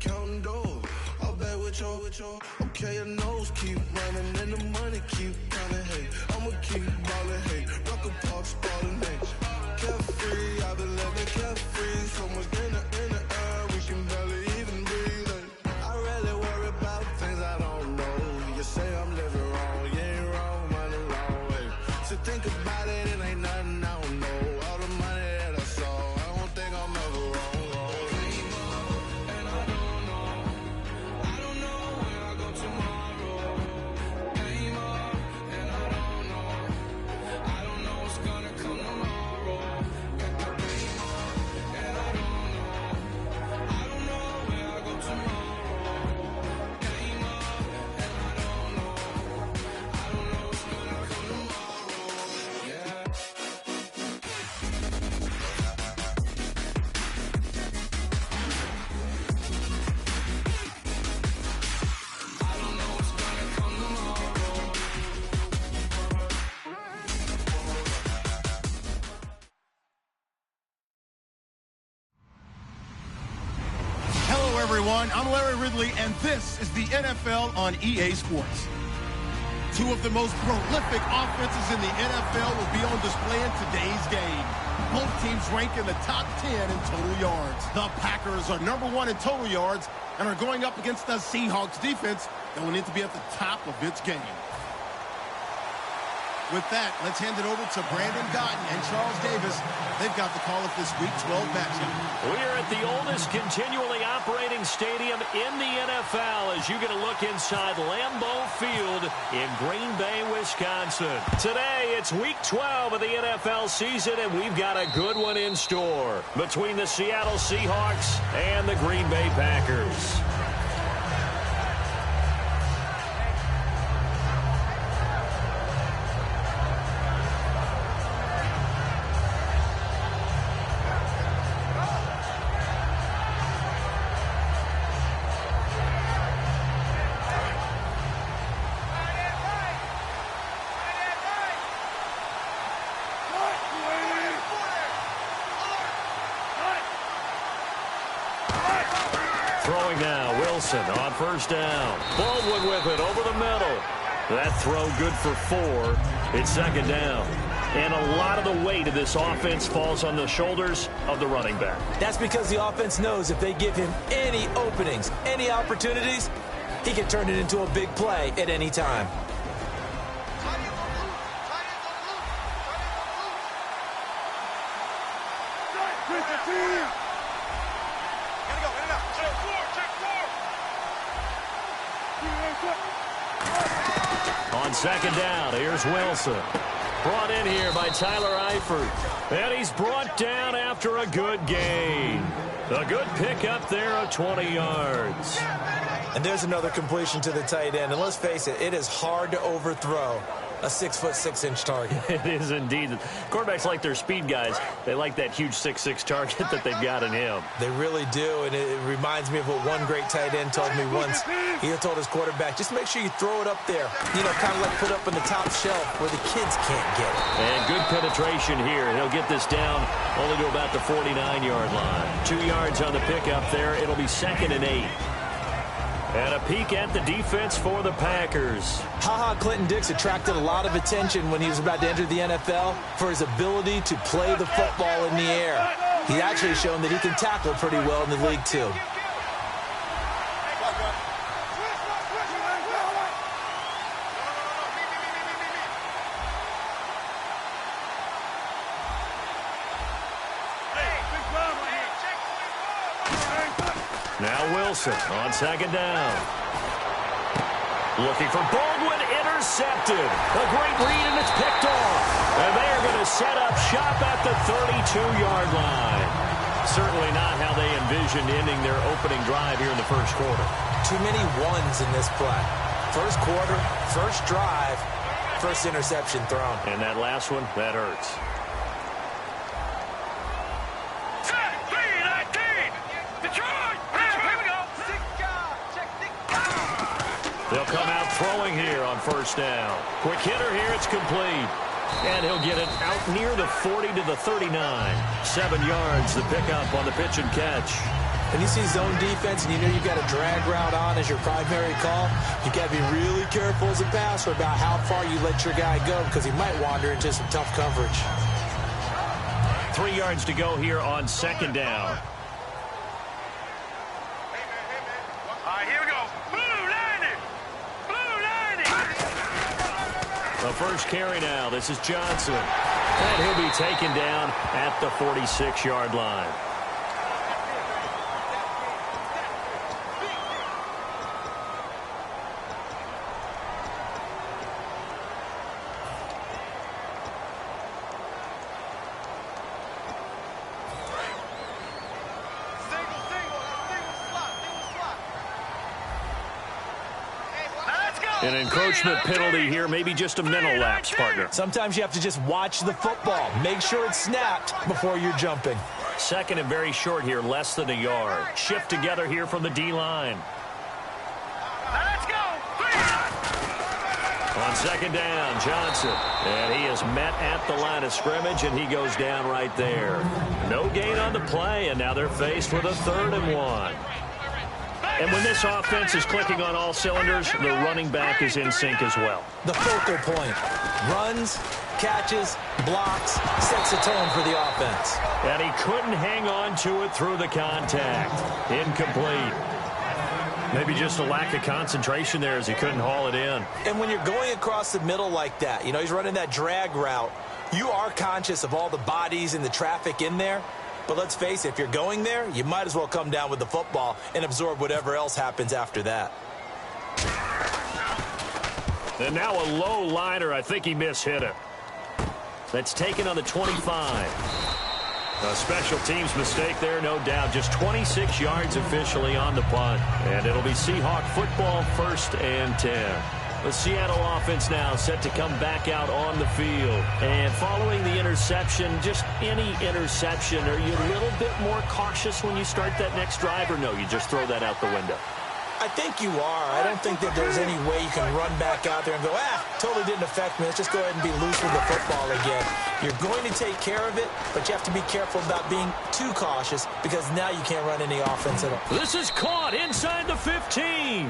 counting dough. All back with your. Okay, your nose keep running and the money keep coming. Hey, I'ma keep ballin'. Hey, rock a park spallin'. Hey, carefree, I've been living carefree. So much in the air, we can barely even breathe. Hey, I really worry about things I don't know. You say I'm living wrong, you ain't wrong, money long way. So think about it, it ain't nothing I don't know. All the money that I saw, I don't think I'm ever wrong. Everyone, I'm Larry Ridley, and this is the NFL on EA Sports. Two of the most prolific offenses in the NFL will be on display in today's game. Both teams rank in the top 10 in total yards. The Packers are #1 in total yards and are going up against the Seahawks defense that will need to be at the top of its game. With that, let's hand it over to Brandon Gotten and Charles Davis. They've got the call of this Week 12 matchup. We are at the oldest continually operating stadium in the NFL as you get a look inside Lambeau Field in Green Bay, Wisconsin. Today, it's Week 12 of the NFL season, and we've got a good one in store between the Seattle Seahawks and the Green Bay Packers. Throwing now, Wilson on first down. Baldwin with it over the middle. That throw good for 4. It's second down. And a lot of the weight of this offense falls on the shoulders of the running back. That's because the offense knows if they give him any openings, any opportunities, he can turn it into a big play at any time. On second down, here's Wilson. Brought in here by Tyler Eifert. And he's brought down after a good gain. A good pickup there of 20 yards. And there's another completion to the tight end. And let's face it, it is hard to overthrow a 6'6" target. It is indeed. Quarterbacks like their speed guys. They like that huge 6'6" target that they've got in him. They really do, and it reminds me of what one great tight end told me once. He told his quarterback, just make sure you throw it up there. You know, kind of like put up on the top shelf where the kids can't get it. And good penetration here. He'll get this down only to about the 49-yard line. 2 yards on the pickup there. It'll be 2nd and 8. And a peek at the defense for the Packers. Clinton Dix attracted a lot of attention when he was about to enter the NFL for his ability to play the football in the air. He's actually shown that he can tackle pretty well in the league, too. Now Wilson on second down. Looking for Baldwin, intercepted. A great read, and it's picked off. And they're going to set up shop at the 32-yard line. Certainly not how they envisioned ending their opening drive here in the first quarter. Too many ones in this play. First quarter, first drive, first interception thrown. And that last one, that hurts. They'll come out throwing here on first down. Quick hitter here, it's complete. And he'll get it out near the 40 to the 39. 7 yards, the pickup on the pitch and catch. When you see zone defense and you know you've got a drag route on as your primary call, you've got to be really careful as a passer about how far you let your guy go because he might wander into some tough coverage. 3 yards to go here on 2nd down. All right, here we go. Blue lining! Blue lining! The first carry now. This is Johnson. And he'll be taken down at the 46-yard line. An encroachment penalty here, maybe just a mental lapse, partner. Sometimes you have to just watch the football. Make sure it's snapped before you're jumping. 2nd and very short here, less than a yard. Shift together here from the D-line. Let's go! On 2nd down, Johnson. And he is met at the line of scrimmage, and he goes down right there. No gain on the play, and now they're faced with a 3rd and 1. And when this offense is clicking on all cylinders, the running back is in sync as well. The focal point. Runs, catches, blocks, sets a tone for the offense. And he couldn't hang on to it through the contact. Incomplete. Maybe just a lack of concentration there as he couldn't haul it in. And when you're going across the middle like that, you know, he's running that drag route, you are conscious of all the bodies and the traffic in there. But let's face it, if you're going there, you might as well come down with the football and absorb whatever else happens after that. And now a low liner. I think he mishit it. That's taken on the 25. A special teams mistake there, no doubt. Just 26 yards officially on the punt. And it'll be Seahawk football, 1st and 10. The Seattle offense now set to come back out on the field. And following the interception, just any interception, are you a little bit more cautious when you start that next drive, or no, you just throw that out the window? I think you are. I don't think that there's any way you can run back out there and go, totally didn't affect me. Let's just go ahead and be loose with the football again. You're going to take care of it, but you have to be careful about being too cautious because now you can't run any offense at all. This is caught inside the 15.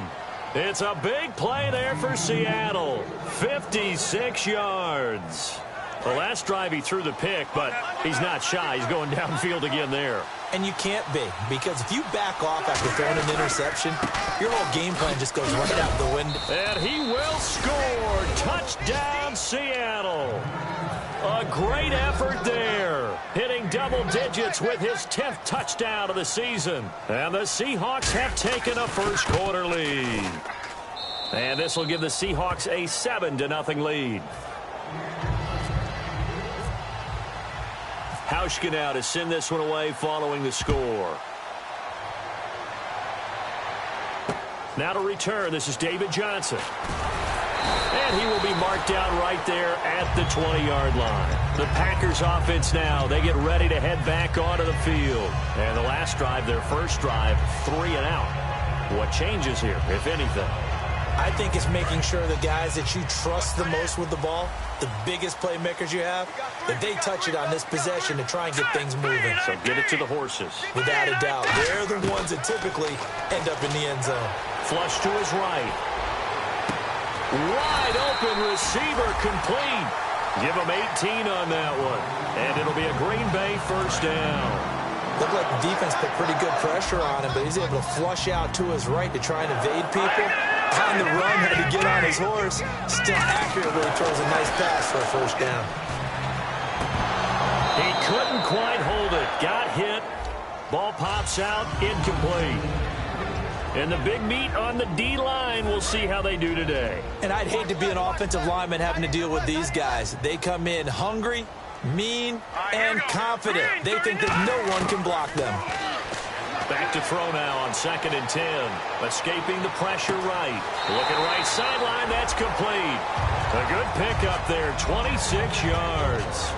It's a big play there for Seattle. 56 yards. The last drive he threw the pick, but he's not shy. He's going downfield again there. And you can't be, because if you back off after throwing an interception, your whole game plan just goes right out the window. And he will score. Touchdown, Seattle. A great effort there. Hitting double digits with his 10th touchdown of the season. And the Seahawks have taken a first-quarter lead. And this will give the Seahawks a 7-0 lead. Hauschka now to send this one away following the score. Now to return, this is David Johnson. And he will be marked down right there at the 20-yard line. The Packers offense now, they get ready to head back onto the field. And the last drive, their first drive, 3 and out. What changes here, if anything? I think it's making sure the guys that you trust the most with the ball, the biggest playmakers you have, that they touch it on this possession to try and get things moving. So get it to the horses. Without a doubt. They're the ones that typically end up in the end zone. Flush to his right. Wide open receiver complete. Give him 18 on that one. And it'll be a Green Bay first down. Looked like the defense put pretty good pressure on him, but he's able to flush out to his right to try and evade people. On the run, had to get on his horse. Still accurately throws a nice pass for a first down. He couldn't quite hold it. Got hit. Ball pops out. Incomplete. And the big meat on the D-line, we'll see how they do today. And I'd hate to be an offensive lineman having to deal with these guys. They come in hungry, mean, and confident. They think that no one can block them. Back to throw now on 2nd and 10. Escaping the pressure right. Looking right sideline, that's complete. A good pickup there, 26 yards.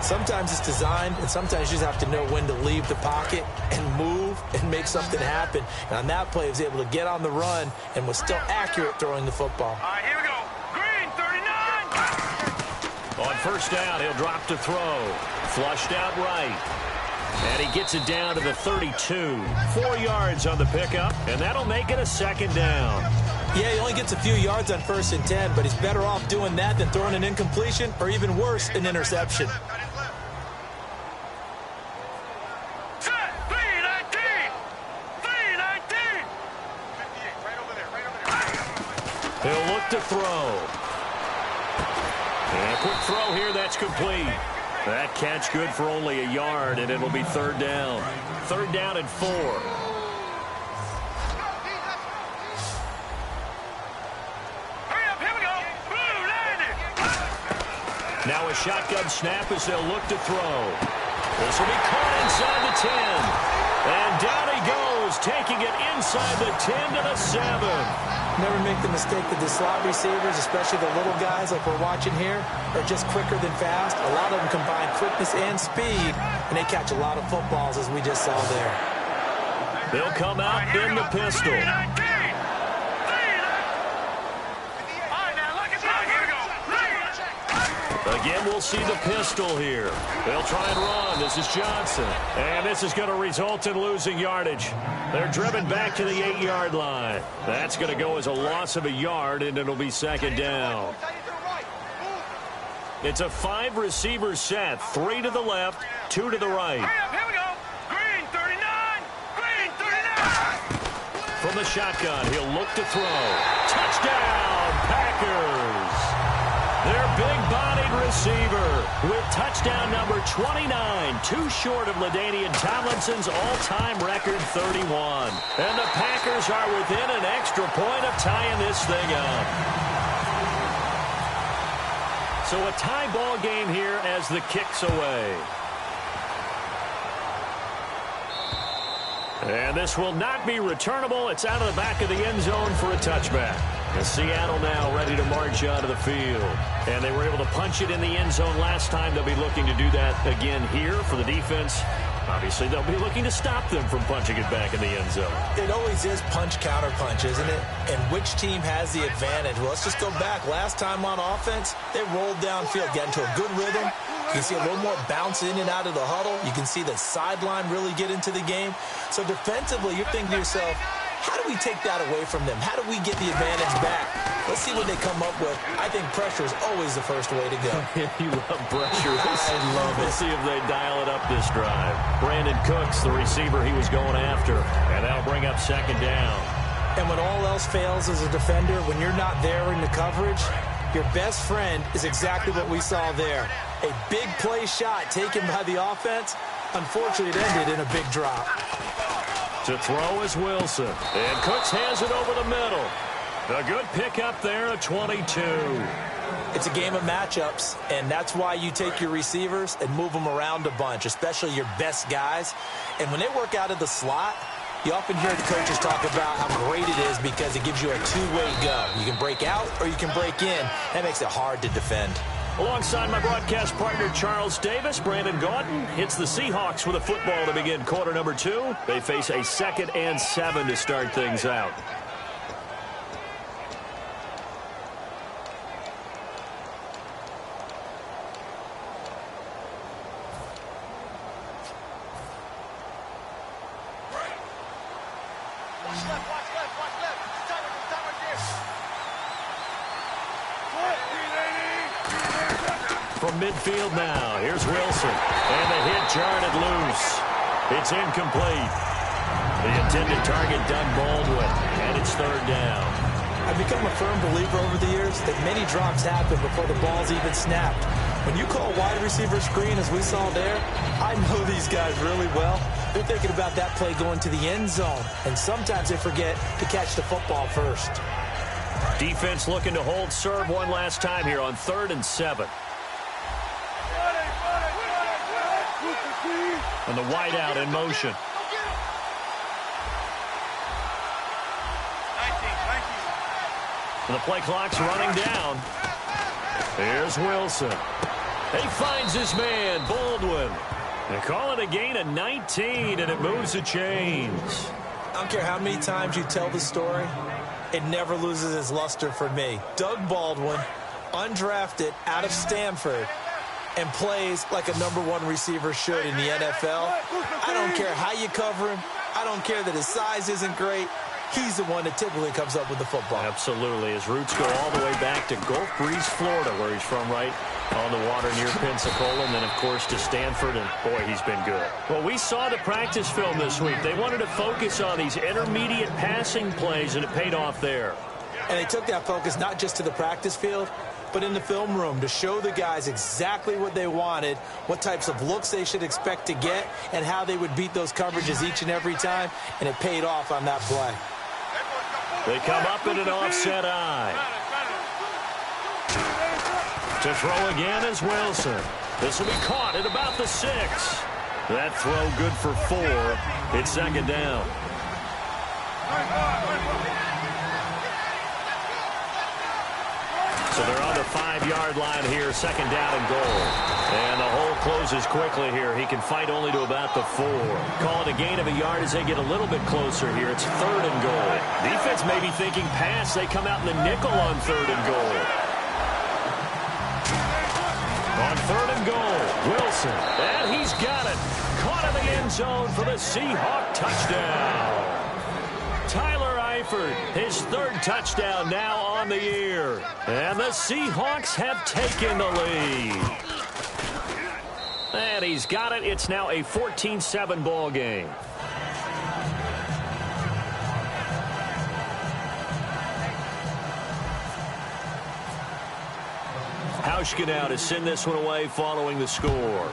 Sometimes it's designed, and sometimes you just have to know when to leave the pocket and move and make something happen. And on that play, he was able to get on the run and was still accurate throwing the football. All right, here we go. Green, 39. On first down, he'll drop to throw. Flushed out right. And he gets it down to the 32. 4 yards on the pickup, and that'll make it a second down. Yeah, he only gets a few yards on 1st and 10, but he's better off doing that than throwing an incompletion or even worse, an interception. He'll look to throw. And a quick throw here, that's complete. That catch good for only a yard, and it'll be 3rd down. 3rd down and 4. Now a shotgun snap as they'll look to throw. This will be caught inside the 10. And down he goes, taking it inside the 10 to the 7. Never make the mistake that the slot receivers, especially the little guys like we're watching here, are just quicker than fast. A lot of them combine quickness and speed, and they catch a lot of footballs, as we just saw there. They'll come out in the pistol. Again, we'll see the pistol here. They'll try and run. This is Johnson. And this is going to result in losing yardage. They're driven back to the 8-yard line. That's going to go as a loss of a yard, and it'll be 2nd down. It's a 5-receiver set. 3 to the left, 2 to the right. Here we go. Green 39. Green 39. From the shotgun, he'll look to throw. Touchdown, Packers. Their big-bodied receiver with touchdown number 29, too short of LaDainian Tomlinson's all-time record 31. And the Packers are within an extra point of tying this thing up. So a tie ball game here as the kick's away. And this will not be returnable. It's out of the back of the end zone for a touchback. And Seattle now ready to march out of the field. And they were able to punch it in the end zone last time. They'll be looking to do that again here for the defense. Obviously, they'll be looking to stop them from punching it back in the end zone. It always is punch-counter-punch, isn't it? And which team has the advantage? Well, let's just go back. Last time on offense, they rolled downfield, got into a good rhythm. You can see a little more bounce in and out of the huddle. You can see the sideline really get into the game. So defensively, you're thinking to yourself, how do we take that away from them? How do we get the advantage back? Let's see what they come up with. I think pressure is always the first way to go. You love pressure. I love it. We'll see if they dial it up this drive. Brandon Cooks, the receiver he was going after. And that'll bring up 2nd down. And when all else fails as a defender, when you're not there in the coverage, your best friend is exactly what we saw there. A big play shot taken by the offense. Unfortunately, it ended in a big drop. To throw is Wilson. And Cooks has it over the middle. A good pickup there at 22. It's a game of matchups, and that's why you take your receivers and move them around a bunch, especially your best guys. And when they work out of the slot, you often hear the coaches talk about how great it is because it gives you a two-way go. You can break out or you can break in. That makes it hard to defend. Alongside my broadcast partner, Charles Davis, Brandon Gaudin hits the Seahawks with a football to begin quarter number 2. They face a 2nd and 7 to start things out. From midfield now, here's Wilson. And the hit jarred loose. It's incomplete. The intended target, Doug Baldwin, and it's 3rd down. I've become a firm believer over the years that many drops happen before the ball's even snapped. When you call wide receiver screen, as we saw there, I know these guys really well. They're thinking about that play going to the end zone, and sometimes they forget to catch the football first. Defense looking to hold serve one last time here on 3rd and 7. And the wideout in motion. And the play clock's running down. Here's Wilson. He finds his man, Baldwin. They call it a gain of 19, and it moves the chains. I don't care how many times you tell the story, it never loses its luster for me. Doug Baldwin, undrafted out of Stanford, and plays like a #1 receiver should in the NFL. I don't care how you cover him. I don't care that his size isn't great. He's the one that typically comes up with the football. Absolutely. His roots go all the way back to Gulf Breeze, Florida, where he's from, right on the water near Pensacola, and then, of course, to Stanford, and, boy, he's been good. Well, we saw the practice film this week. They wanted to focus on these intermediate passing plays, and it paid off there. And they took that focus not just to the practice field, but in the film room to show the guys exactly what they wanted, what types of looks they should expect to get, and how they would beat those coverages each and every time, and it paid off on that play. They come up in an offset eye. To throw again is Wilson. This will be caught at about the 6. That throw good for 4. It's second down. So they're on the 5-yard line here, second down and goal. And the hole closes quickly here. He can fight only to about the 4. Call it a gain of a yard as they get a little bit closer here. It's third and goal. Defense may be thinking pass. They come out in the nickel on third and goal. On third and goal, Wilson. And he's got it. Caught in the end zone for the Seahawk touchdown. Tyler Eifert, his 3rd touchdown now on the year. And the Seahawks have taken the lead. And he's got it. It's now a 14-7 ball game. Hauschka now to send this one away following the score.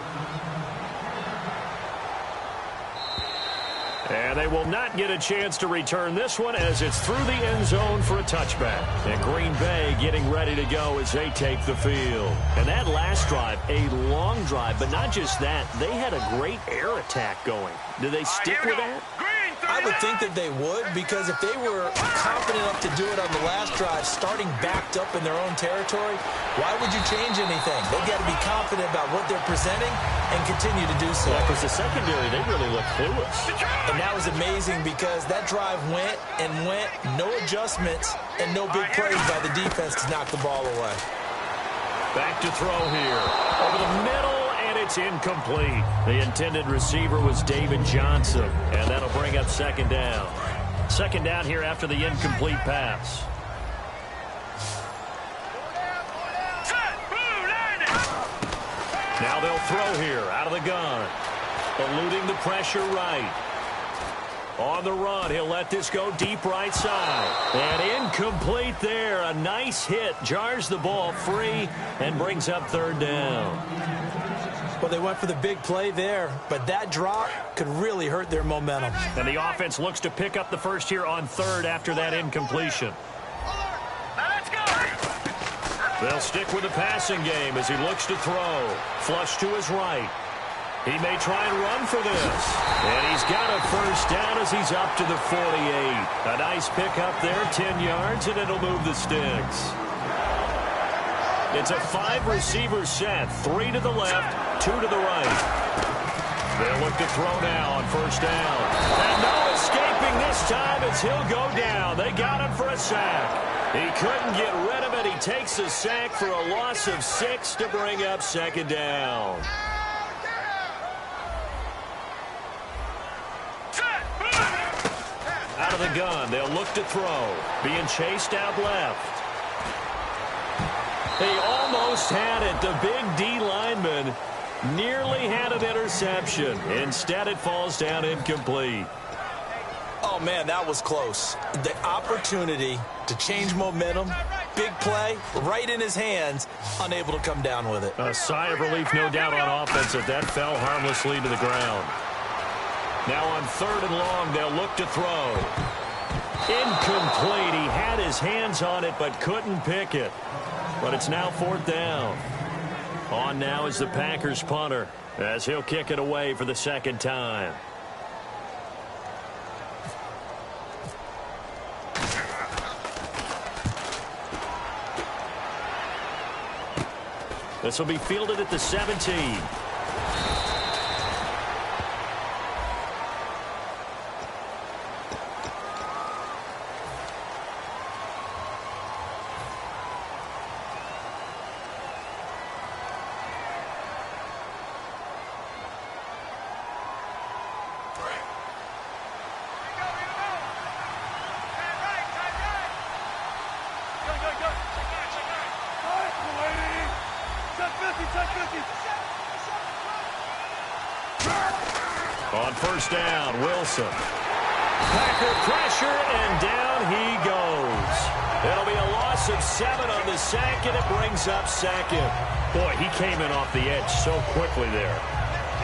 And they will not get a chance to return this one as it's through the end zone for a touchback. And Green Bay getting ready to go as they take the field. And that last drive, a long drive, but not just that. They had a great air attack going. Do they stick with that? I would think that they would, because if they were confident enough to do it on the last drive, starting backed up in their own territory, why would you change anything? They've got to be confident about what they're presenting and continue to do so. Yeah, because the secondary, they really look clueless. And that was amazing because that drive went and went, no adjustments, and no big plays by the defense to knock the ball away. Back to throw here. Over the middle. It's incomplete. The intended receiver was David Johnson, and that'll bring up second down. Second down here after the incomplete pass. Now they'll throw here out of the gun. Eluding the pressure right. On the run, he'll let this go deep right side. And incomplete there. A nice hit. Jars the ball free and brings up third down. Well, they went for the big play there, but that drop could really hurt their momentum. And the offense looks to pick up the first here on third after that incompletion. Let's go. They'll stick with the passing game as he looks to throw. Flush to his right. He may try and run for this. And he's got a first down as he's up to the 48. A nice pickup there, 10 yards, and it'll move the sticks. It's a 5-receiver set, 3 to the left, 2 to the right. They'll look to throw now on first down. And no escaping this time as he'll go down. They got him for a sack. He couldn't get rid of it. He takes a sack for a loss of 6 to bring up second down. Out of the gun, they'll look to throw. Being chased out left. They almost had it. The big D lineman nearly had an interception. Instead, it falls down incomplete. Oh, man, that was close. The opportunity to change momentum, big play, right in his hands, unable to come down with it. A sigh of relief, no doubt, on offense as that fell harmlessly to the ground. Now on third and long, they'll look to throw. Incomplete. He had his hands on it but couldn't pick it. But it's now fourth down. On now is the Packers punter as he'll kick it away for the second time. This will be fielded at the 17. On first down, Wilson. Packer pressure, and down he goes. It'll be a loss of 7 on the sack, and it brings up second. Boy, he came in off the edge so quickly there.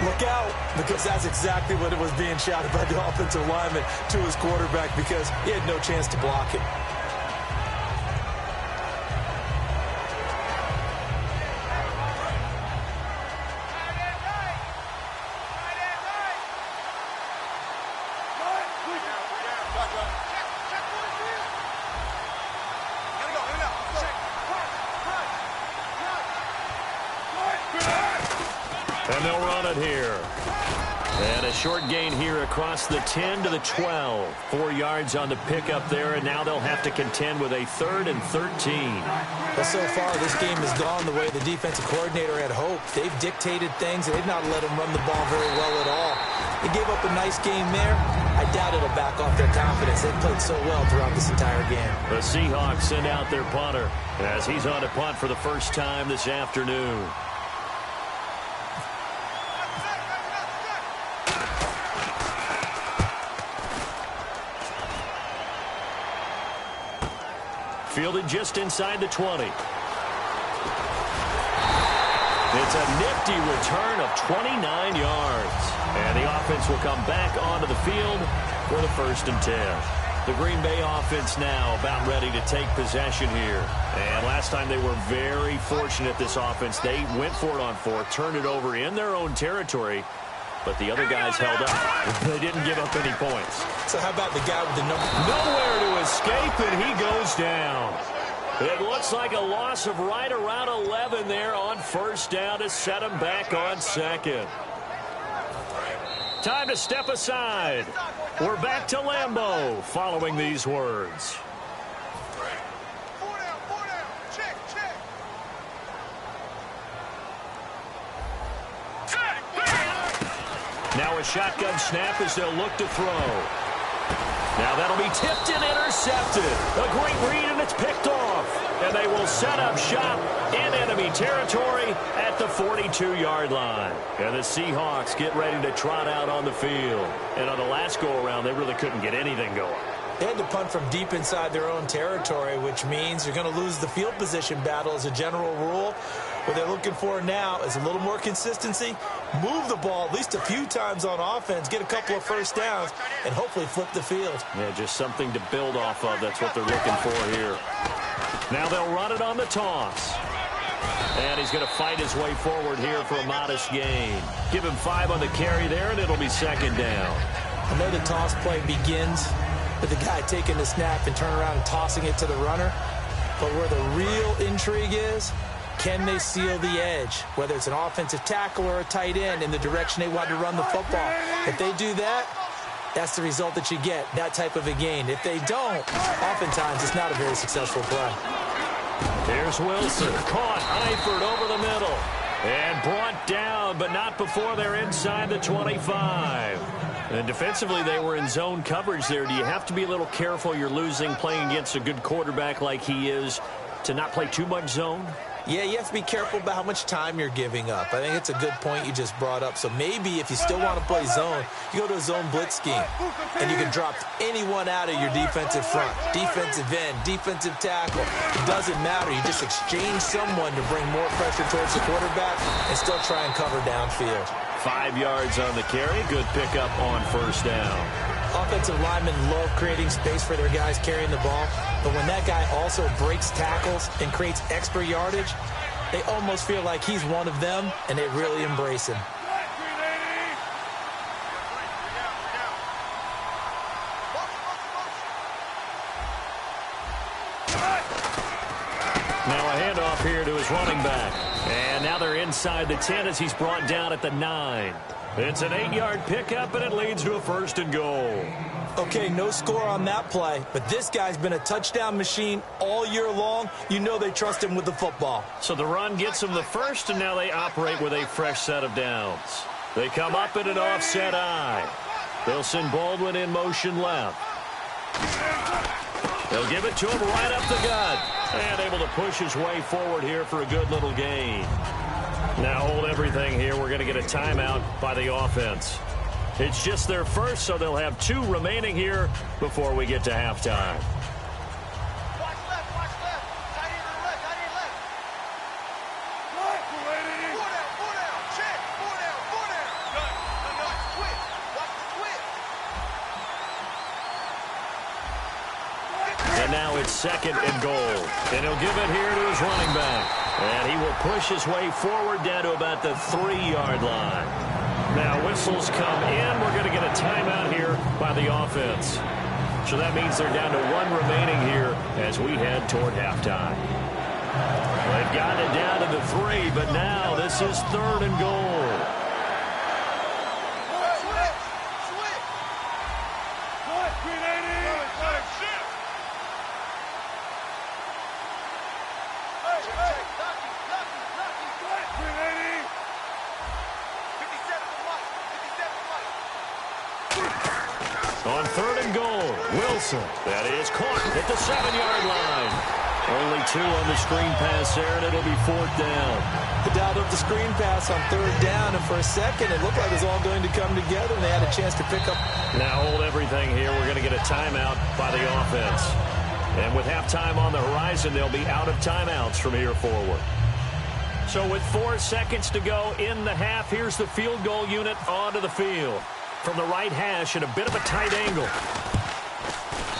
Look out, because that's exactly what it was being shouted by the offensive lineman to his quarterback, because he had no chance to block him. And they'll run it here. And a short gain here across the 10 to the 12. 4 yards on the pickup there, and now they'll have to contend with a 3rd and 13. Well, so far, this game has gone the way the defensive coordinator had hoped. They've dictated things, and they've not let them run the ball very well at all. They gave up a nice game there. I doubt it'll back off their confidence. They've played so well throughout this entire game. The Seahawks send out their punter as he's on a punt for the first time this afternoon. Fielded just inside the 20. It's a nifty return of 29 yards. And the offense will come back onto the field for the 1st and 10. The Green Bay offense now about ready to take possession here. And last time they were very fortunate, this offense. They went for it on 4th, turned it over in their own territory. But the other guys held up. They didn't give up any points. So how about the guy with the number? Nowhere to escape, and he goes down. It looks like a loss of right around 11 there on first down to set him back on 2nd. Time to step aside. We're back to Lambeau following these words. Now a shotgun snap as they'll look to throw. Now that'll be tipped and intercepted. A great read, and it's picked off. And they will set up shop in enemy territory at the 42-yard line. And the Seahawks get ready to trot out on the field. And on the last go-around, they really couldn't get anything going. They had to punt from deep inside their own territory, which means you're going to lose the field position battle as a general rule. What they're looking for now is a little more consistency, move the ball at least a few times on offense, get a couple of first downs, and hopefully flip the field. Yeah, just something to build off of. That's what they're looking for here. Now they'll run it on the toss. And he's going to fight his way forward here for a modest gain. Give him 5 on the carry there, and it'll be 2nd down. I know the toss play begins with the guy taking the snap and turning around and tossing it to the runner. But where the real intrigue is, can they seal the edge, whether it's an offensive tackle or a tight end, in the direction they want to run the football? If they do that, that's the result that you get, that type of a gain. If they don't, oftentimes it's not a very successful play. Here's Wilson, caught, Eifert over the middle, and brought down, but not before they're inside the 25. And defensively, they were in zone coverage there. Do you have to be a little careful? You're losing, playing against a good quarterback like he is, to not play too much zone? Yeah, you have to be careful about how much time you're giving up. I think it's a good point you just brought up. So maybe if you still want to play zone, you go to a zone blitz scheme, and you can drop anyone out of your defensive front, defensive end, defensive tackle. It doesn't matter. You just exchange someone to bring more pressure towards the quarterback and still try and cover downfield. 5 yards on the carry. Good pickup on first down. Offensive linemen love creating space for their guys carrying the ball, but when that guy also breaks tackles and creates extra yardage, they almost feel like he's one of them, and they really embrace him. Now a handoff here to his running back. And now they're inside the 10 as he's brought down at the 9. It's an 8-yard pickup, and it leads to a 1st and goal. Okay, no score on that play, but this guy's been a touchdown machine all year long. You know they trust him with the football. So the run gets him the 1st, and now they operate with a fresh set of downs. They come up in an offset eye. They'll send Baldwin in motion left. They'll give it to him right up the gut. And able to push his way forward here for a good little gain. Now hold everything here. We're going to get a timeout by the offense. It's just their first, so they'll have 2 remaining here before we get to halftime. Watch left, watch left. Tight end to the left, tight end left. Four down, check. Four down. Watch the twist. And now it's 2nd and goal. And he'll give it here to his running back. And he will push his way forward down to about the 3-yard line. Now whistles come in. We're going to get a timeout here by the offense. So that means they're down to 1 remaining here as we head toward halftime. They've gotten it down to the 3, but now this is 3rd and goal. On 3rd and goal, Wilson. That is caught at the 7-yard line. Only 2 on the screen pass there, and it'll be 4th down. The dialed up the screen pass on 3rd down, and for a second, it looked like it was all going to come together, and they had a chance to pick up. Now hold everything here. We're going to get a timeout by the offense. And with halftime on the horizon, they'll be out of timeouts from here forward. So with 4 seconds to go in the half, here's the field goal unit onto the field. From the right hash at a bit of a tight angle.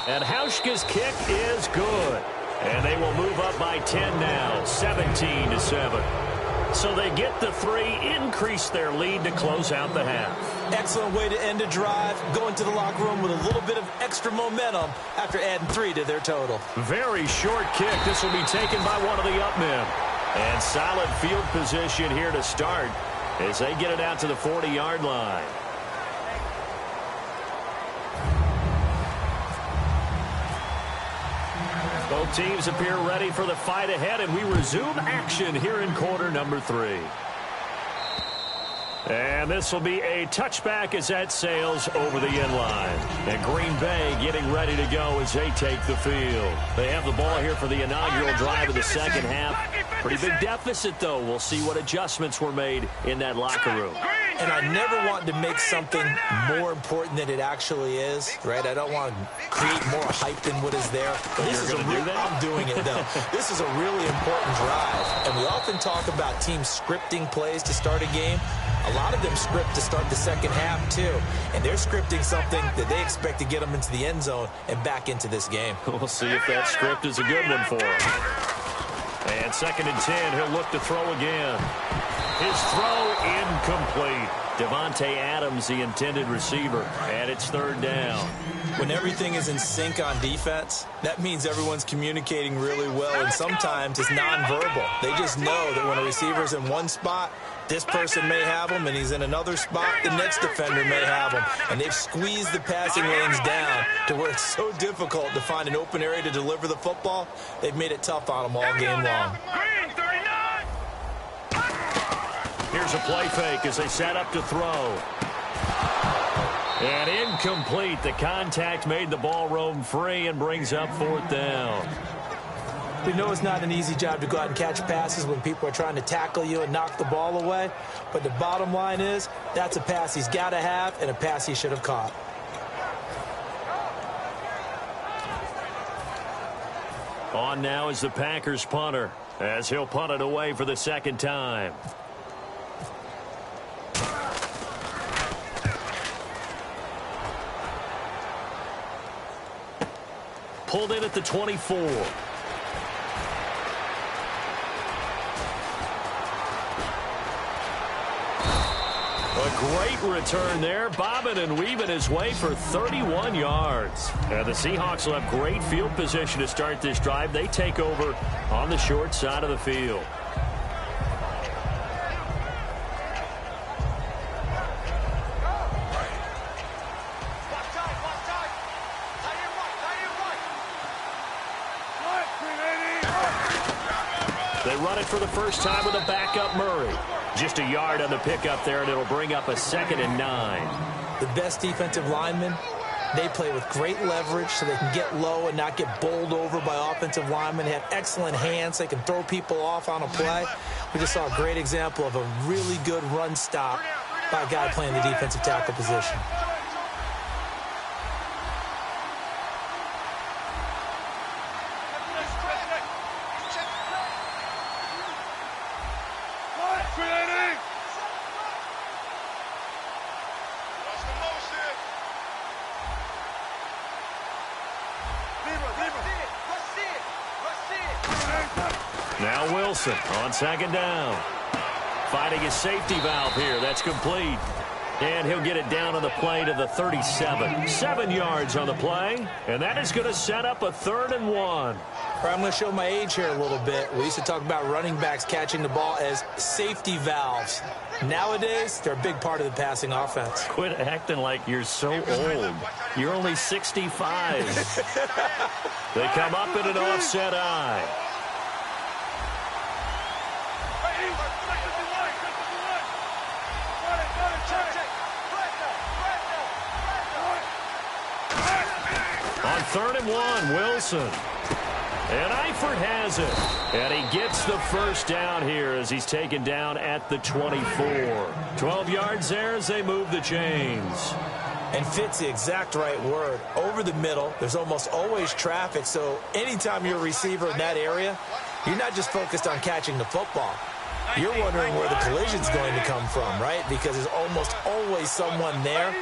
And Hauschka's kick is good. And they will move up by 10 now, 17-7. So they get the 3, increase their lead to close out the half. Excellent way to end a drive, go into the locker room with a little bit of extra momentum after adding 3 to their total. Very short kick. This will be taken by one of the up men. And solid field position here to start as they get it out to the 40-yard line. Both teams appear ready for the fight ahead, and we resume action here in quarter number 3. And this will be a touchback as that sails over the end line. And Green Bay getting ready to go as they take the field. They have the ball here for the inaugural drive of the second half. Pretty big deficit, though. We'll see what adjustments were made in that locker room. And I never want to make something more important than it actually is, right? I don't want to create more hype than what is there. But this is I'm doing it, though. This is a really important drive. And we often talk about teams scripting plays to start a game. A lot of them script to start the second half, too. And they're scripting something that they expect to get them into the end zone and back into this game. We'll see if that script is a good one for him. And 2nd and 10, he'll look to throw again. His throw incomplete. Devontae Adams, the intended receiver, and it's 3rd down. When everything is in sync on defense, that means everyone's communicating really well, and sometimes it's nonverbal. They just know that when a receiver's in one spot, this person may have him, and he's in another spot, the next defender may have him. And they've squeezed the passing lanes down to where it's so difficult to find an open area to deliver the football. They've made it tough on them all game long. Here's a play fake as they set up to throw. And incomplete. The contact made the ball roam free and brings up 4th down. We know it's not an easy job to go out and catch passes when people are trying to tackle you and knock the ball away. But the bottom line is, that's a pass he's got to have and a pass he should have caught. On now is the Packers punter as he'll punt it away for the 2nd time. Pulled in at the 24. A great return there, bobbing and weaving his way for 31 yards. And the Seahawks will have great field position to start this drive. They take over on the short side of the field. They run it for the first time with a backup Murray. Just a yard on the pickup there, and it'll bring up a 2nd and 9. The best defensive lineman They play with great leverage so they can get low and not get bowled over by offensive linemen. They have excellent hands. They can throw people off on a play. We just saw a great example of a really good run stop by a guy playing the defensive tackle position. Now Wilson on second down. Finding his safety valve here. That's complete. And he'll get it down on the play to the 37. 7 yards on the play. And that is going to set up a 3rd and 1. I'm going to show my age here a little bit. We used to talk about running backs catching the ball as safety valves. Nowadays, they're a big part of the passing offense. Quit acting like you're so old. You're only 65. They come up in an offset eye. On 3rd and 1, Wilson. And Eifert has it. And he gets the first down here as he's taken down at the 24. 12 yards there as they move the chains. And fits the exact right word. Over the middle, there's almost always traffic. So anytime you're a receiver in that area, you're not just focused on catching the football. You're wondering where the collision's going to come from, right? Because there's almost always someone there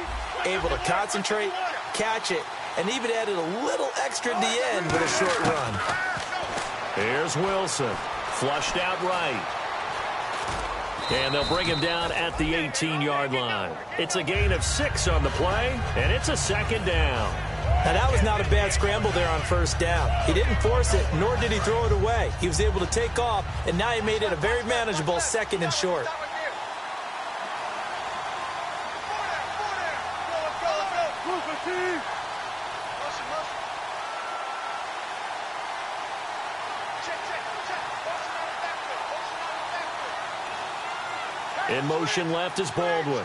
able to concentrate, catch it, and even added a little extra at the end with a short run. Here's Wilson. Flushed out right. And they'll bring him down at the 18-yard line. It's a gain of 6 on the play, and it's a 2nd down. Now, that was not a bad scramble there on 1st down. He didn't force it, nor did he throw it away. He was able to take off, and now he made it a very manageable 2nd and short. In motion left is Baldwin.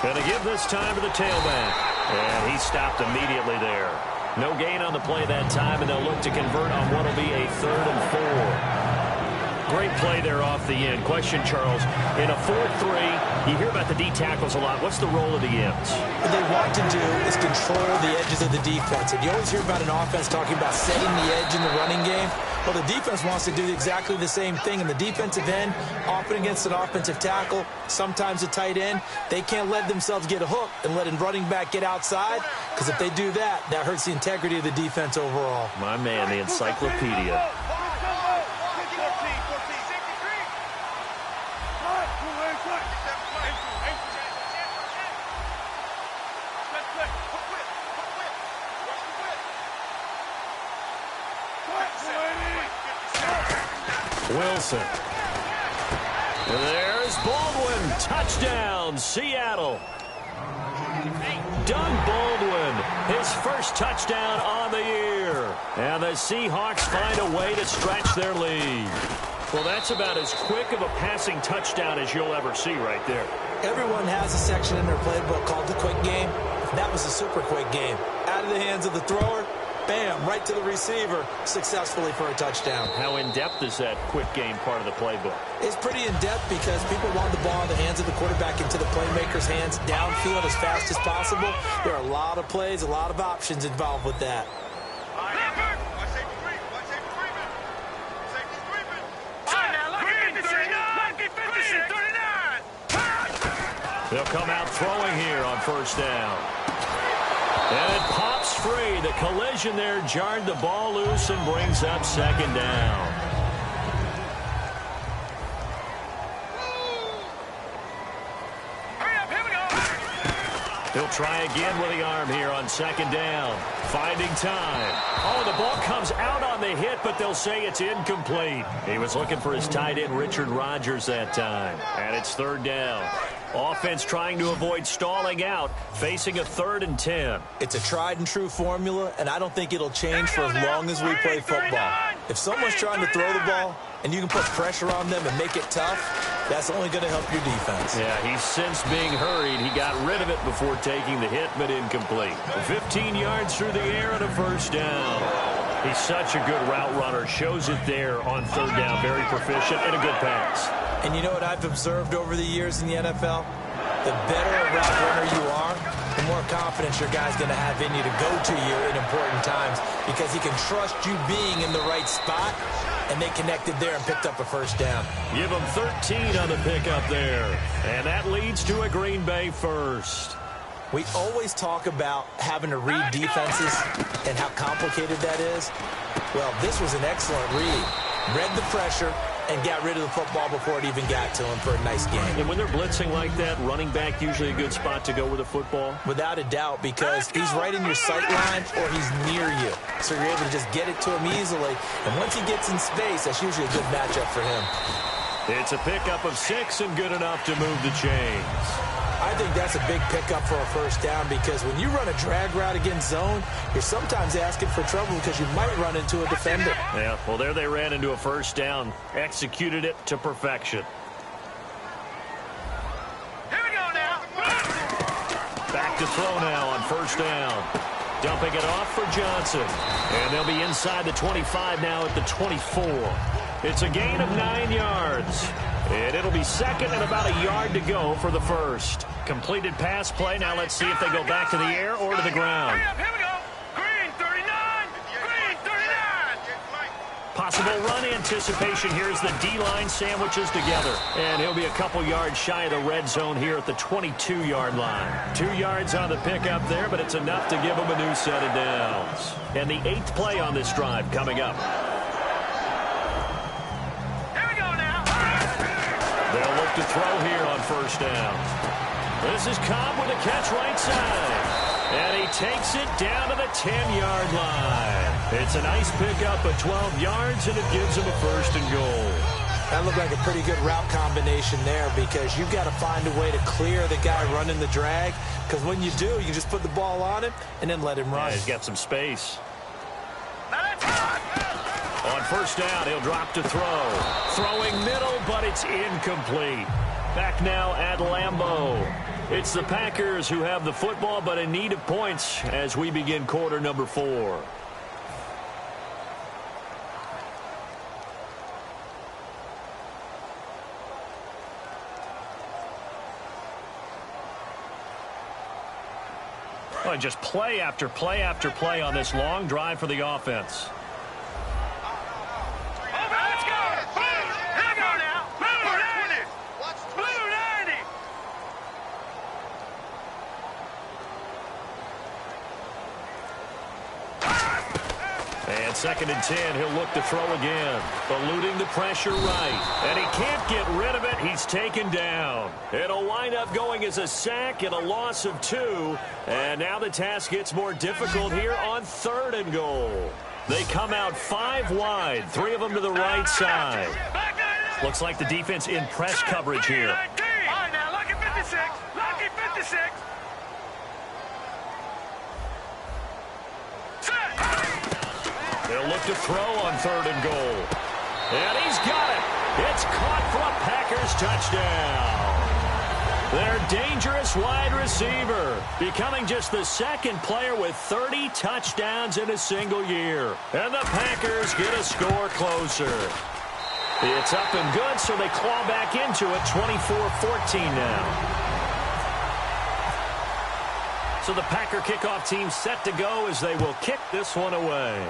Going to give this time to the tailback. And he stopped immediately there. No gain on the play that time, and they'll look to convert on what will be a 3rd and 4. Great play there off the end. Question, Charles, in a 4-3, you hear about the D tackles a lot. What's the role of the ends? What they want to do is control the edges of the defense. And you always hear about an offense talking about setting the edge in the running game. Well, the defense wants to do exactly the same thing. And the defensive end, often against an offensive tackle, sometimes a tight end, they can't let themselves get a hook and let a running back get outside. Because if they do that, that hurts the integrity of the defense overall. My man, the encyclopedia. Wilson. There's Baldwin. Touchdown, Seattle. Doug Baldwin, his first touchdown on the year. And the Seahawks find a way to stretch their lead. Well, that's about as quick of a passing touchdown as you'll ever see right there. Everyone has a section in their playbook called the quick game. That was a super quick game. Out of the hands of the thrower, bam, right to the receiver, successfully for a touchdown. How in-depth is that quick game part of the playbook? It's pretty in-depth because people want the ball in the hands of the quarterback into the playmaker's hands downfield as fast as possible. There are a lot of plays, a lot of options involved with that. They'll come out throwing here on 1st down. And it pops free. The collision there jarred the ball loose and brings up 2nd down. He'll try again with the arm here on 2nd down. Finding time. Oh, the ball comes out on the hit, but they'll say it's incomplete. He was looking for his tight end, Richard Rodgers, that time. And it's 3rd down. Offense trying to avoid stalling out, facing a 3rd and 10. It's a tried-and-true formula, and I don't think it'll change for as long as we play football. If someone's trying to throw the ball and you can put pressure on them and make it tough, that's only going to help your defense. Yeah, he's since being hurried. He got rid of it before taking the hit, but incomplete. 15 yards through the air and a first down. He's such a good route runner. Shows it there on 3rd down. Very proficient and a good pass. And you know what I've observed over the years in the NFL? The better a route runner you are, the more confidence your guy's going to have in you to go to you in important times because he can trust you being in the right spot, and they connected there and picked up a first down. Give them 13 on the pickup there. And that leads to a Green Bay first. We always talk about having to read defenses and how complicated that is. Well, this was an excellent read. Read the pressure and got rid of the football before it even got to him for a nice game. And when they're blitzing like that, running back usually a good spot to go with the football? Without a doubt, because he's right in your sight line or he's near you. So you're able to just get it to him easily. And once he gets in space, that's usually a good matchup for him. It's a pickup of 6 and good enough to move the chains. I think that's a big pickup for a first down because when you run a drag route against zone, you're sometimes asking for trouble because you might run into a defender. Yeah, well, there they ran into a first down. Executed it to perfection. Here we go now. Back to throw now on first down. Dumping it off for Johnson. And they'll be inside the 25 now at the 24. It's a gain of 9 yards. And it'll be 2nd and about a yard to go for the first. Completed pass play. Now let's see if they go back to the air or to the ground. Here we go. Green 39. Green 39. Possible run anticipation here as the D-line sandwiches together. And he'll be a couple yards shy of the red zone here at the 22-yard line. 2 yards on the pickup there, but it's enough to give him a new set of downs. And the 8th play on this drive coming up. They'll look to throw here on first down. This is Cobb with a catch right side. And he takes it down to the 10-yard line. It's a nice pickup of 12 yards, and it gives him a 1st and goal. That looked like a pretty good route combination there because you've got to find a way to clear the guy running the drag. Because when you do, you just put the ball on him and then let him run. Yeah, he's got some space. On first down, he'll drop to throw. Throwing middle, but it's incomplete. Back now at Lambeau. It's the Packers who have the football, but in need of points as we begin quarter number 4. Oh, just play after play after play on this long drive for the offense. And 2nd and 10, he'll look to throw again. Eluding the pressure right. And he can't get rid of it. He's taken down. It'll wind up going as a sack and a loss of 2. And now the task gets more difficult here on 3rd and goal. They come out 5 wide, 3 of them to the right side. Looks like the defense in press coverage here. All right, now, lucky 56. Lucky 56. They'll look to throw on 3rd and goal. And he's got it. It's caught for a Packers touchdown. Their dangerous wide receiver, becoming just the 2nd player with 30 touchdowns in a single year. And the Packers get a score closer. It's up and good, so they claw back into it, 24-14 now. So the Packer kickoff team set to go as they will kick this one away.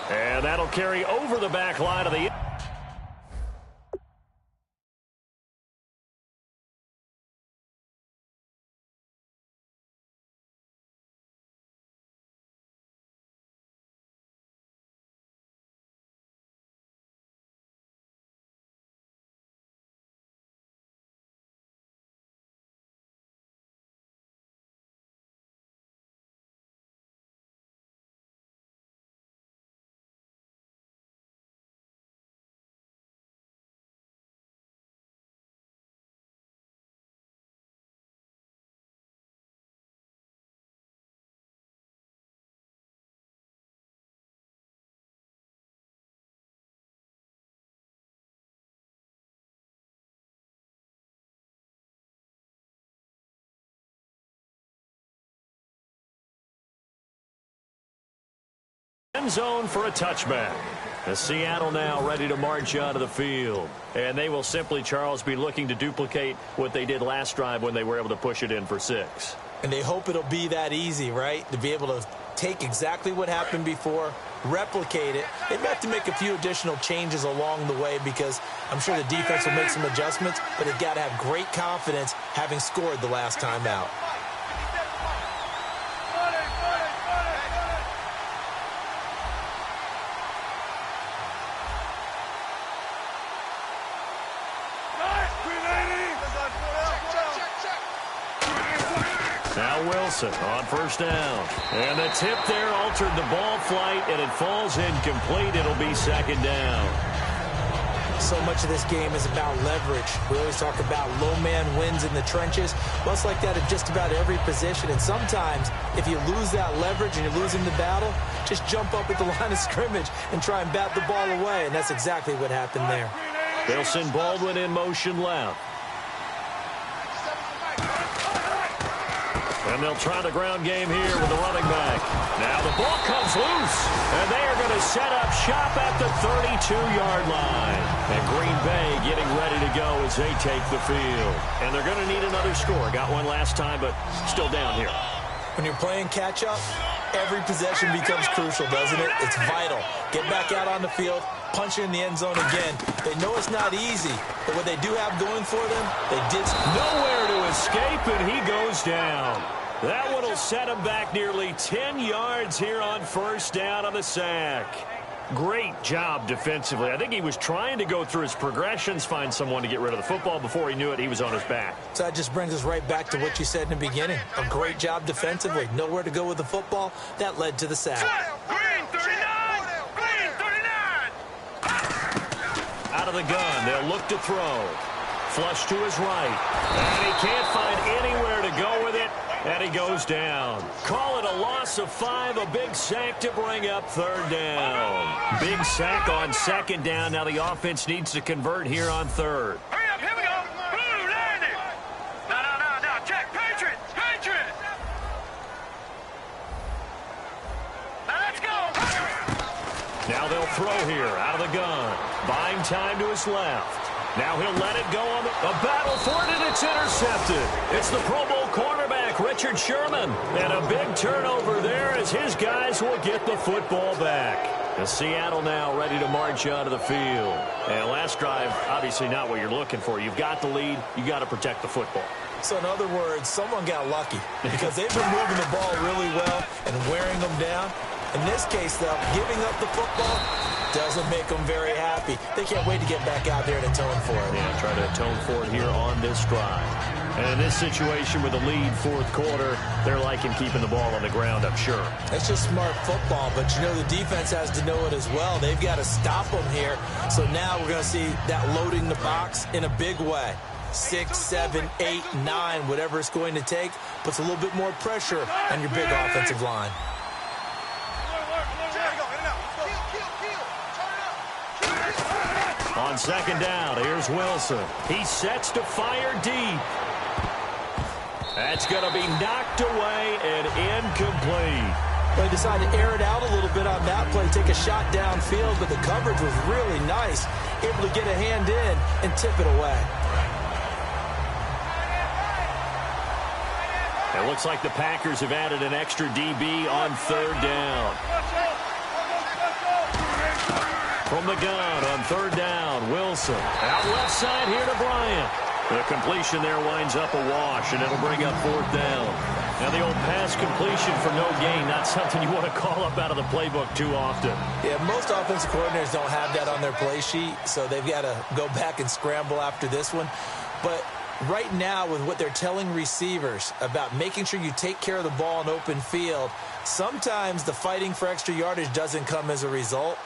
And that'll carry over the back line of the End zone for a touchback. The Seattle now ready to march onto the field. And they will simply, Charles, be looking to duplicate what they did last drive when they were able to push it in for 6. And they hope it'll be that easy, right? To be able to take exactly what happened before, replicate it. They may have to make a few additional changes along the way because I'm sure the defense will make some adjustments, but they've got to have great confidence having scored the last time out. Now Wilson on first down. And the tip there altered the ball flight, and it falls incomplete. It'll be second down. So much of this game is about leverage. We always talk about low man wins in the trenches. Well, it's like that at just about every position. And sometimes, if you lose that leverage and you're losing the battle, just jump up at the line of scrimmage and try and bat the ball away. And that's exactly what happened there. They'll send Baldwin in motion left. And they'll try the ground game here with the running back. Now the ball comes loose. And they are going to set up shop at the 32-yard line. And Green Bay getting ready to go as they take the field. And they're going to need another score. Got one last time, but still down here. When you're playing catch-up, every possession becomes crucial, doesn't it? It's vital. Get back out on the field, punch it in the end zone again. They know it's not easy, but what they do have going for them, they did. Nowhere to escape, and he goes down. That one will set him back nearly 10 yards here on first down on the sack. Great job defensively. I think he was trying to go through his progressions, find someone to get rid of the football. Before he knew it, he was on his back. So that just brings us right back to what you said in the beginning. A great job defensively. Nowhere to go with the football. That led to the sack. Green 39! Green 39! Out of the gun, they'll look to throw. Flush to his right. And he can't find anywhere to go with it. And he goes down. Call it a loss of 5, a big sack to bring up third down. Big sack on second down. Now the offense needs to convert here on third. Hurry up, here we go! Blue, landing! No, check, Patriot! Patriot! Now let's go! Now they'll throw here, out of the gun. Buying time to his left. Now he'll let it go on a battle for it, and it's intercepted. It's the Pro Bowl cornerback, Richard Sherman. And a big turnover there as his guys will get the football back. And Seattle now ready to march onto the field. And last drive, obviously not what you're looking for. You've got the lead. You got to protect the football. So in other words, someone got lucky because they've been moving the ball really well and wearing them down. In this case, though, giving up the football doesn't make them very happy. They can't wait to get back out there and atone for it. Yeah, try to atone for it here on this drive. And in this situation with the lead fourth quarter, they're liking keeping the ball on the ground, I'm sure. That's just smart football, but you know the defense has to know it as well. They've got to stop them here. So now we're going to see that loading the box in a big way. 6, 7, 8, 9, whatever it's going to take, puts a little bit more pressure on your big offensive line. On second down, here's Wilson. He sets to fire deep. That's going to be knocked away and incomplete. They decided to air it out a little bit on that play, take a shot downfield, but the coverage was really nice. Able to get a hand in and tip it away. It looks like the Packers have added an extra DB on third down. From the gun on third down, Wilson. Out left side here to Bryant. The completion there winds up a wash, and it'll bring up fourth down. Now the old pass completion for no gain, not something you want to call up out of the playbook too often. Yeah, most offensive coordinators don't have that on their play sheet, so they've got to go back and scramble after this one. But right now, with what they're telling receivers about making sure you take care of the ball in open field, sometimes the fighting for extra yardage doesn't come as a result.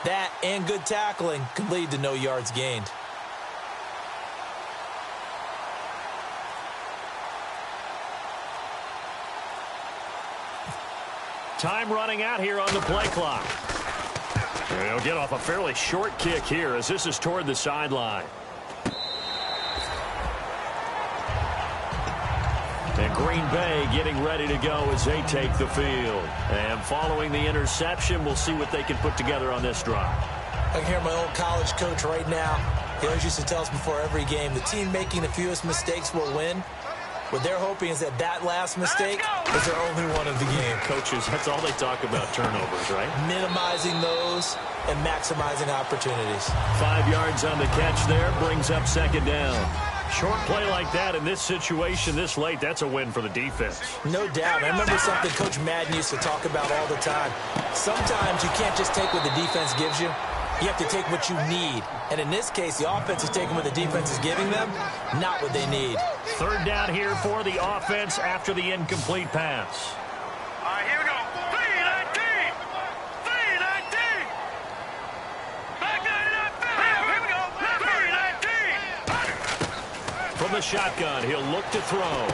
That and good tackling can lead to no yards gained. Time running out here on the play clock. They'll get off a fairly short kick here as this is toward the sideline. And Green Bay getting ready to go as they take the field. And following the interception, we'll see what they can put together on this drive. I can hear my old college coach right now. He always used to tell us before every game, the team making the fewest mistakes will win. What they're hoping is that last mistake is their only one of the game. Coaches, that's all they talk about, turnovers, right? Minimizing those and maximizing opportunities. 5 yards on the catch there, brings up second down. Short play like that in this situation this late, that's a win for the defense. No doubt. I remember something Coach Madden used to talk about all the time. Sometimes you can't just take what the defense gives you. You have to take what you need. And in this case, the offense is taking what the defense is giving them, not what they need. Third down here for the offense after the incomplete pass. All right, here we go. 3-19. 3-19. Back 99. Here we go. 3-19. From the shotgun, he'll look to throw.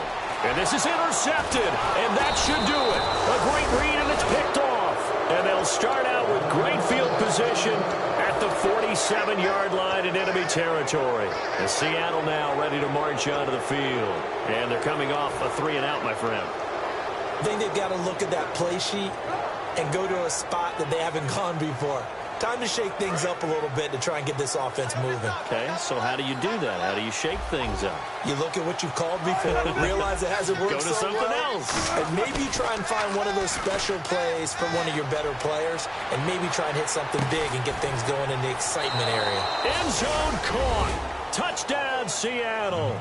And this is intercepted. And that should do it. A great read, and it's picked off. And they'll start out with great field position at the 47-yard line in enemy territory. And Seattle now ready to march onto the field. And they're coming off a 3-and-out, my friend. I think they've got to look at that play sheet and go to a spot that they haven't gone before. Time to shake things up a little bit to try and get this offense moving. Okay, so how do you do that? How do you shake things up? You look at what you've called before, realize it hasn't worked Go to something else. and maybe try and find one of those special plays from one of your better players, and maybe try and hit something big and get things going in the excitement area. End zone caught. Touchdown, Seattle.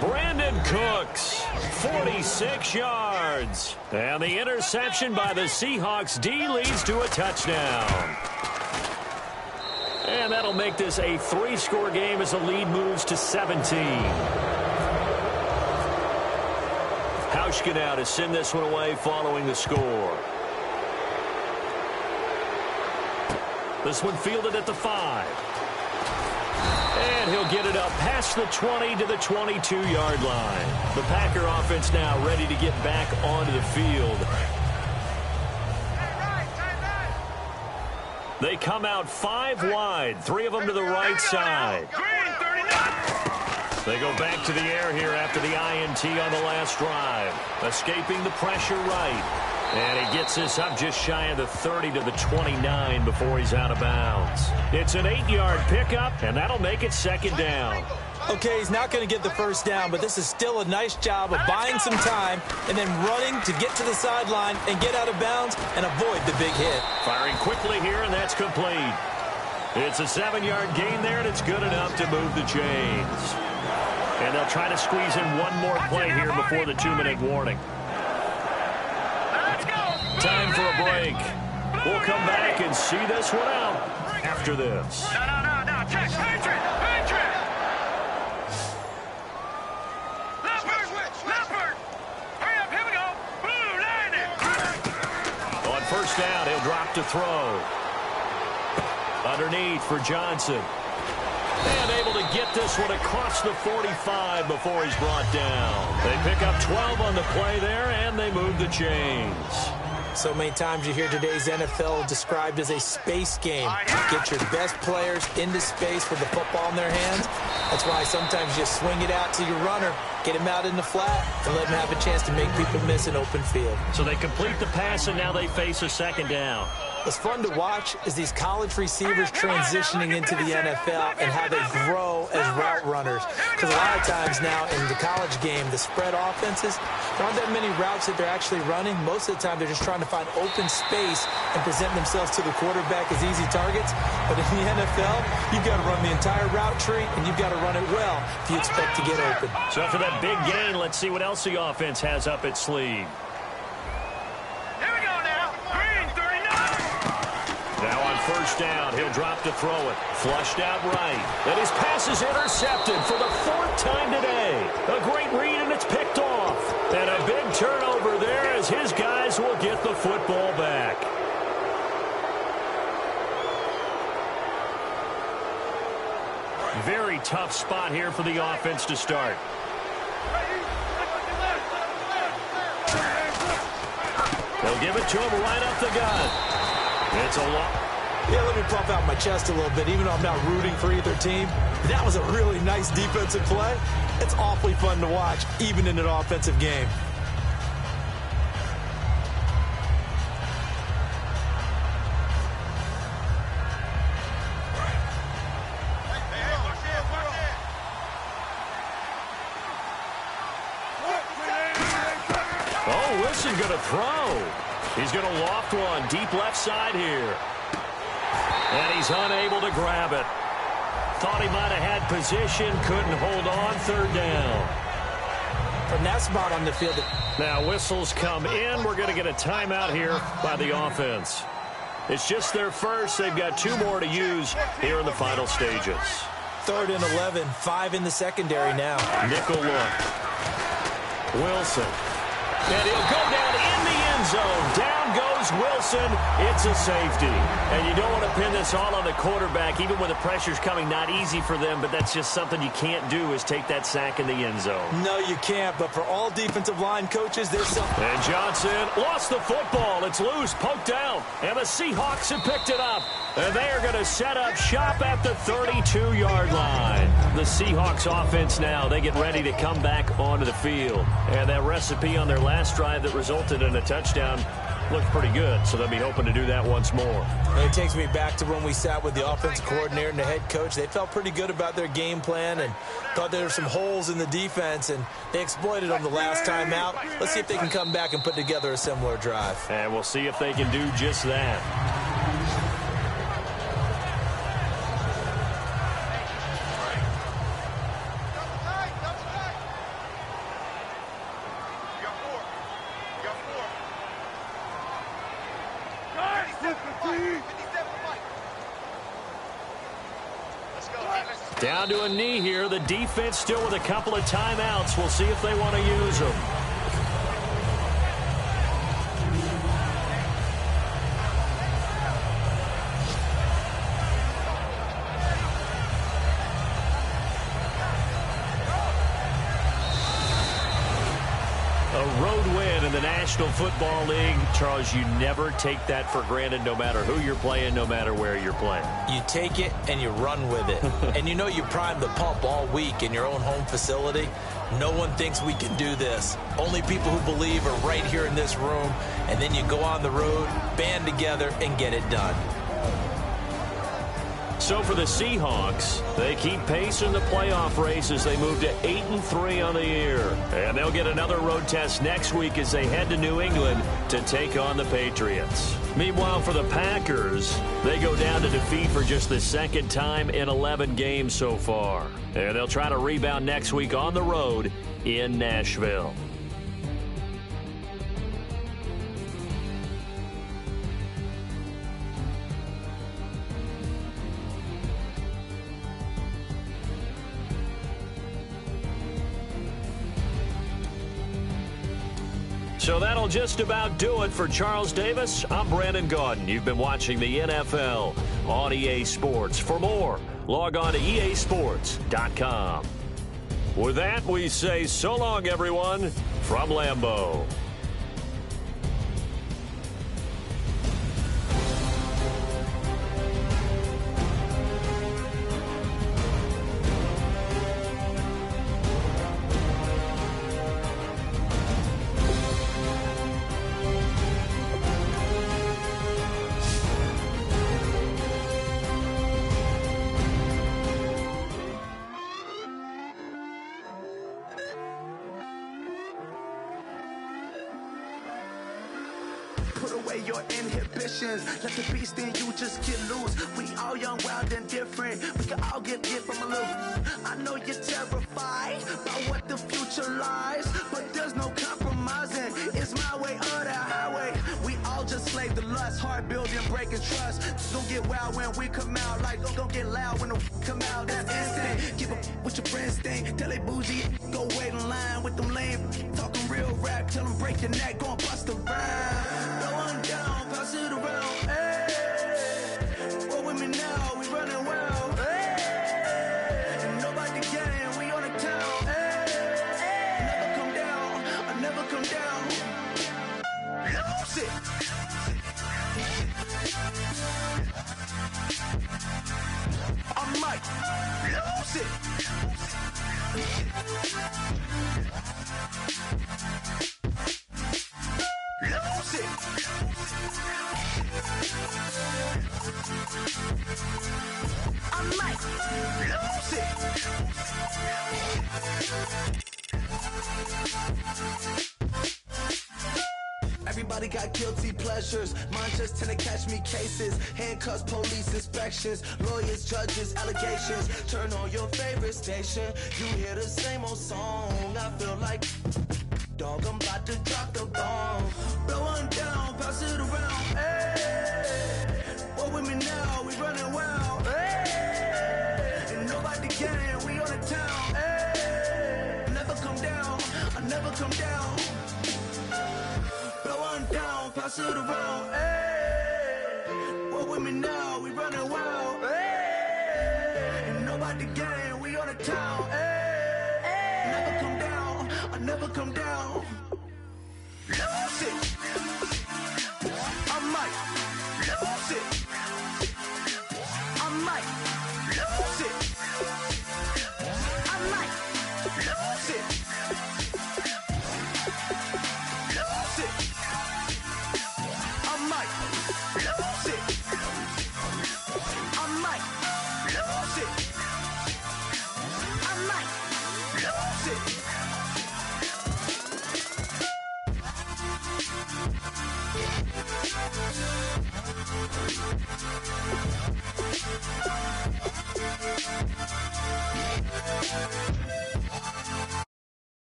Brandon Cooks, 46 yards. And the interception by the Seahawks D leads to a touchdown. And that'll make this a 3-score game as the lead moves to 17. Hauschka now to send this one away following the score. This one fielded at the 5. And he'll get it up past the 20 to the 22-yard line. The Packer offense now ready to get back onto the field. They come out 5 wide, 3 of them to the right side. They go back to the air here after the INT on the last drive. Escaping the pressure right. And he gets this up just shy of the 30 to the 29 before he's out of bounds. It's an 8-yard pickup, and that'll make it second down. Okay, he's not going to get the first down, but this is still a nice job of buying some time and then running to get to the sideline and get out of bounds and avoid the big hit. Firing quickly here, and that's complete. It's a 7-yard gain there, and it's good enough to move the chains. And they'll try to squeeze in one more play here before the 2-minute warning. Time for a break. We'll come back and see this one out after this. No. Check. Patriot. Leopard. Hurry up. Here we go. Blue, landing. On first down, he'll drop to throw. Underneath for Johnson. And able to get this one across the 45 before he's brought down. They pick up 12 on the play there, and they move the chains. So many times you hear today's NFL described as a space game. Get your best players into space with the football in their hands. That's why sometimes you swing it out to your runner, get him out in the flat, and let him have a chance to make people miss an open field. So they complete the pass, and now they face a second down. What's fun to watch is these college receivers transitioning into the NFL and how they grow as route runners. Because a lot of times now in the college game, the spread offenses, there aren't that many routes that they're actually running. Most of the time, they're just trying to find open space and present themselves to the quarterback as easy targets. But in the NFL, you've got to run the entire route tree, and you've got to run it well if you expect to get open. So after that big gain, let's see what else the offense has up its sleeve. First down, he'll drop to throw it. Flushed out right. And his pass is intercepted for the 4th time today. A great read, and it's picked off. And a big turnover there as his guys will get the football back. Very tough spot here for the offense to start. They'll give it to him right up the gut. It's a long... Yeah, let me puff out my chest a little bit, even though I'm not rooting for either team. That was a really nice defensive play. It's awfully fun to watch, even in an offensive game. Oh, Wilson going to throw. He's going to loft one deep left side here. And he's unable to grab it. Thought he might have had position, couldn't hold on, third down. From that spot on the field. Now whistles come in. We're going to get a timeout here by the offense. It's just their first. They've got 2 more to use here in the final stages. 3rd and 11, 5 in the secondary now. Nickel look. Wilson. And he'll go down in the end zone. Down goes Wilson. It's a safety. And you don't want to pin this all on the quarterback, even when the pressure's coming. Not easy for them, but that's just something you can't do, is take that sack in the end zone. No, you can't, but for all defensive line coaches, there's something. And Johnson lost the football. It's loose, poked out. And the Seahawks have picked it up. And they are going to set up shop at the 32-yard line. The Seahawks offense now, they get ready to come back onto the field. And that recipe on their last drive that resulted in a touchdown looked pretty good, so they'll be hoping to do that once more. And it takes me back to when we sat with the offensive coordinator and the head coach. They felt pretty good about their game plan and thought there were some holes in the defense, and they exploited them the last time out. Let's see if they can come back and put together a similar drive. And we'll see if they can do just that. Down to a knee here. The defense still with a couple of timeouts. We'll see if they want to use them. A road win in the National Football League. Charles, you never take that for granted, no matter who you're playing, no matter where you're playing. You take it and you run with it. And you know you primed the pump all week in your own home facility. No one thinks we can do this. Only people who believe are right here in this room. And then you go on the road, band together, and get it done. So for the Seahawks, they keep pace in the playoff race as they move to 8-3 on the year. And they'll get another road test next week as they head to New England to take on the Patriots. Meanwhile, for the Packers, they go down to defeat for just the 2nd time in 11 games so far. And they'll try to rebound next week on the road in Nashville. So that'll just about do it for Charles Davis. I'm Brandon Gaudin. You've been watching the NFL on EA Sports. For more, log on to easports.com. With that, we say so long, everyone, from Lambeau. Put away your inhibitions. Let the beast in you just get loose. We all young, wild, and different. We can all get hit from a little. I know you're terrified about what the future lies, but there's no compromising. It's my way or the highway. We all just slave the lust, heart building, breaking trust. Don't get wild when we come out. Like, don't get loud when the come out. That's instant. Keep up with your friends thing. Tell they bougie, go wait in line with them lame. Talking real rap, tell them break your neck, go and bust a rhyme. Going down, pass it around. Hey, roll with me now, we running wild. Hey, nobody game, we on the town. Hey, never come down, I never come down. Lose it. Everybody got guilty pleasures. Mine just tend to catch me cases. Handcuffs, police inspections, lawyers, judges, allegations. Turn on your favorite station. You hear the same old song. I feel like, dog, I'm about to drop the bomb. Blow one down, pass it around. Hey, what with me now? We running wild. Hey, and nobody can. We on the town. Hey, never come down. I never come down. Down, pass it around, hey. What with me now? We running wild, hey. And nobody gang, we on the town, hey. Never come down, I never come down.